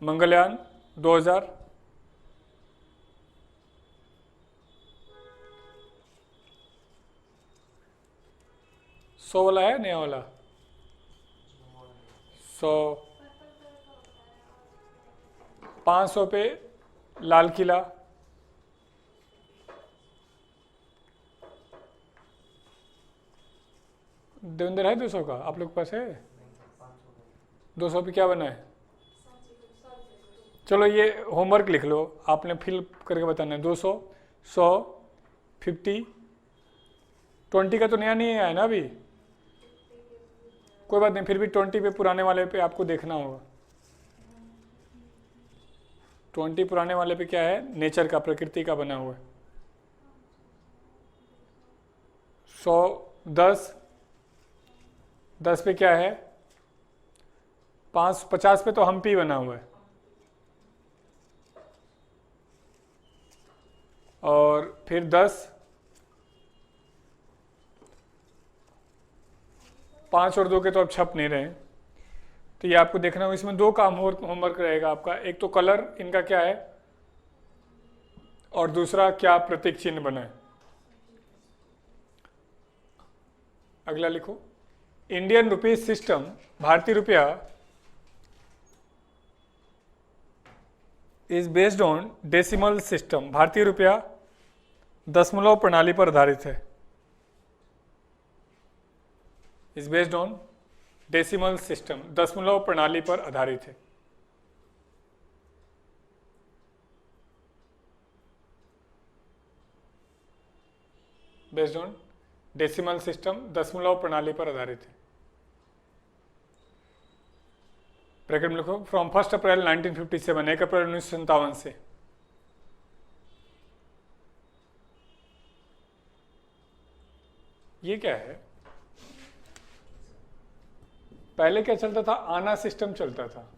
मंगलयान 2000, सौ वाला है, नया वाला 100। 500 पे लाल किला, देवेंद्र है 200 का आप लोग के पास है? 200 पे क्या बना है? चलो ये होमवर्क लिख लो, आपने फिल करके बताना है। 200, 100, 50, 20 का तो नया नहीं आया ना अभी, कोई बात नहीं, फिर भी 20 पे पुराने वाले पे आपको देखना होगा। 20 पुराने वाले पे क्या है? नेचर का, प्रकृति का बना हुआ है। 100, 10 पे क्या है? 50 पे तो हम्पी बना हुआ है। और फिर 10, 5 और 2 के तो अब छप नहीं रहे, तो ये आपको देखना होगा। इसमें 2 काम होमवर्क रहेगा आपका, एक तो कलर इनका क्या है, और दूसरा क्या प्रतीक चिन्ह बना है। अगला लिखो, इंडियन रुपीज सिस्टम, भारतीय रुपया is based on decimal system, भारतीय रुपया दशमलव प्रणाली पर आधारित है। Is based on decimal system, दशमलव प्रणाली पर आधारित है। बेस्ड ऑन डेसिमल सिस्टम, दशमलव प्रणाली पर आधारित है। ब्रैकेट में लिखो, फ्रॉम 1 अप्रैल 1957, 1 अप्रैल 1957 से। ये क्या है? पहले क्या चलता था? आना सिस्टम चलता था।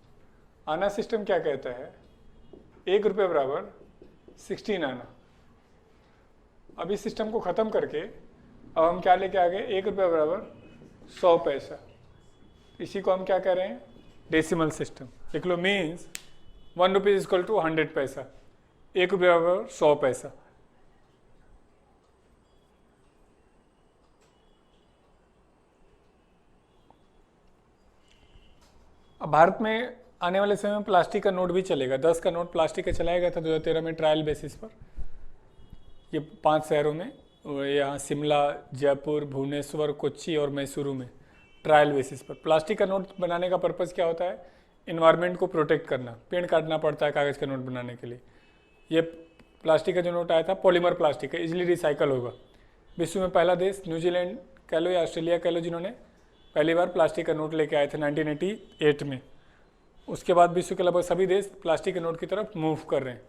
आना सिस्टम क्या कहता है? 1 रुपये बराबर 16 आना। अब इस सिस्टम को खत्म करके अब हम क्या लेके आ गए? 1 रुपये बराबर 100 पैसा। इसी को हम क्या कह रहे हैं? Decimal system. लिख लो, means 1 rupees is equal to 100 paisa, 1 रुपये बराबर 100 पैसा। अब भारत में आने वाले समय में प्लास्टिक का नोट भी चलेगा। 10 का नोट प्लास्टिक का चलाया गया था 2013 में ट्रायल बेसिस पर। ये 5 शहरों में, यहाँ शिमला, जयपुर, भुवनेश्वर, कोच्चि और मैसूरू में ट्रायल बेसिस पर। प्लास्टिक का नोट बनाने का पर्पज़ क्या होता है? इन्वायरमेंट को प्रोटेक्ट करना। पेड़ काटना पड़ता है कागज़ का नोट बनाने के लिए। ये प्लास्टिक का जो नोट आया था पॉलीमर प्लास्टिक है, इजीली रिसाइकल होगा। विश्व में पहला देश न्यूजीलैंड कह लो या ऑस्ट्रेलिया कह लो, जिन्होंने पहली बार प्लास्टिक का नोट लेके आए थे 1988 में। उसके बाद विश्व के लगभग सभी देश प्लास्टिक के नोट की तरफ मूव कर रहे हैं।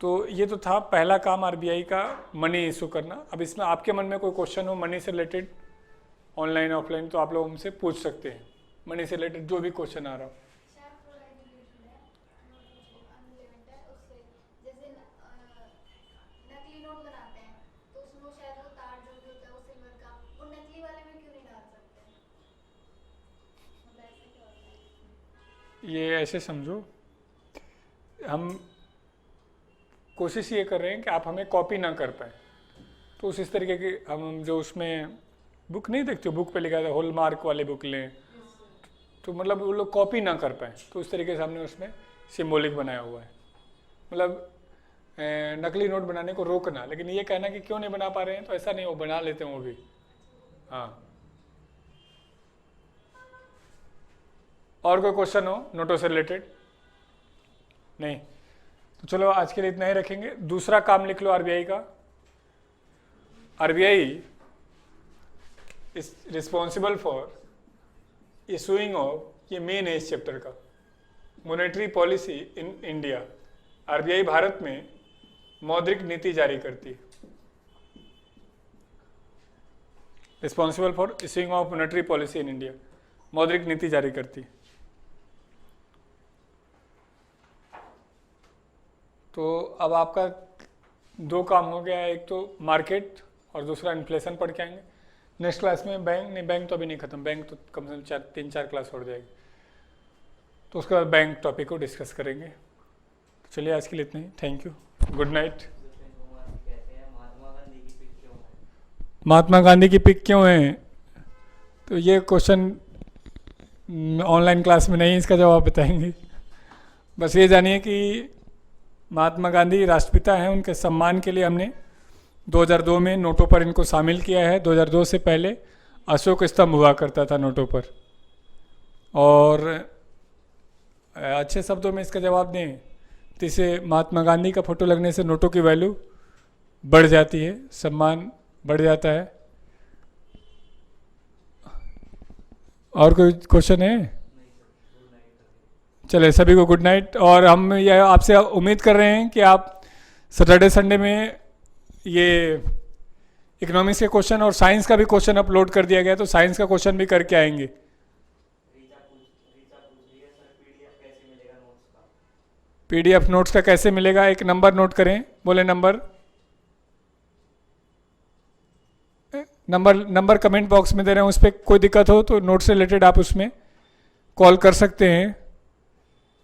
तो ये तो था पहला काम आरबीआई का, मनी इशू करना। अब इसमें आपके मन में कोई क्वेश्चन हो मनी से रिलेटेड, ऑनलाइन ऑफलाइन, तो आप लोग हमसे पूछ सकते हैं। मनी से रिलेटेड जो भी क्वेश्चन आ रहा हो। जैसे नकली नोट बनाते हैं तो उसमें वो शायद वो तार जो भी होता है वो सिल्वर का, वो नकली वाले में क्यों नहीं डाल सकते? मतलब ऐसे क्या होता है? ये ऐसे समझो, हम कोशिश ये कर रहे हैं कि आप हमें कॉपी ना कर पाए। तो इस तरीके की हम जो उसमें बुक नहीं देखते हो, बुक पे लिखा था हॉलमार्क वाले बुक लें, तो मतलब वो लोग कॉपी ना कर पाए, तो उस तरीके से हमने उसमें सिम्बॉलिक बनाया हुआ है। मतलब नकली नोट बनाने को रोकना, लेकिन ये कहना कि क्यों नहीं बना पा रहे हैं, तो ऐसा नहीं, वो बना लेते हैं वो भी। हाँ, और कोई क्वेश्चन हो नोटों से रिलेटेड? नहीं, तो चलो आज के लिए इतना ही रखेंगे। दूसरा काम लिख लो आरबीआई का। RBI is responsible for issuing of, ये मेन है इस चैप्टर का, monetary policy in India. RBI Bharat में मौद्रिक नीति जारी करती है। Responsible for issuing of monetary policy in India, मौद्रिक नीति जारी करती है। तो अब आपका दो काम हो गया है, एक तो मार्केट और दूसरा इन्फ्लेशन पढ़ के आएंगे। नेक्स्ट क्लास में बैंक नहीं, बैंक तो अभी नहीं खत्म, बैंक तो कम से कम 3-4 क्लास हो जाएगी, तो उसके बाद बैंक टॉपिक को डिस्कस करेंगे। तो चलिए आज के लिए इतना ही, thank you, good night. Mahatma Gandhi की पिक क्यों है? तो ये क्वेश्चन ऑनलाइन क्लास में नहीं, इसका जवाब बताएंगे। बस ये जानिए कि महात्मा गांधी राष्ट्रपिता हैं, उनके सम्मान के लिए हमने 2002 में नोटों पर इनको शामिल किया है। 2002 से पहले अशोक स्तंभ हुआ करता था नोटों पर। और अच्छे शब्दों में इसका जवाब दें तो इसे महात्मा गांधी का फोटो लगने से नोटों की वैल्यू बढ़ जाती है, सम्मान बढ़ जाता है। और कोई क्वेश्चन है? चले सभी को गुड नाइट। और हम यह आपसे उम्मीद कर रहे हैं कि आप सैटरडे संडे में ये इकोनॉमिक्स के क्वेश्चन और साइंस का भी क्वेश्चन अपलोड कर दिया गया, तो साइंस का क्वेश्चन भी करके आएंगे। पीडीएफ नोट्स का कैसे मिलेगा? एक नंबर नोट करें, बोले नंबर नंबर कमेंट बॉक्स में दे रहे हैं, उस पर कोई दिक्कत हो तो नोट से रिलेटेड आप उसमें कॉल कर सकते हैं।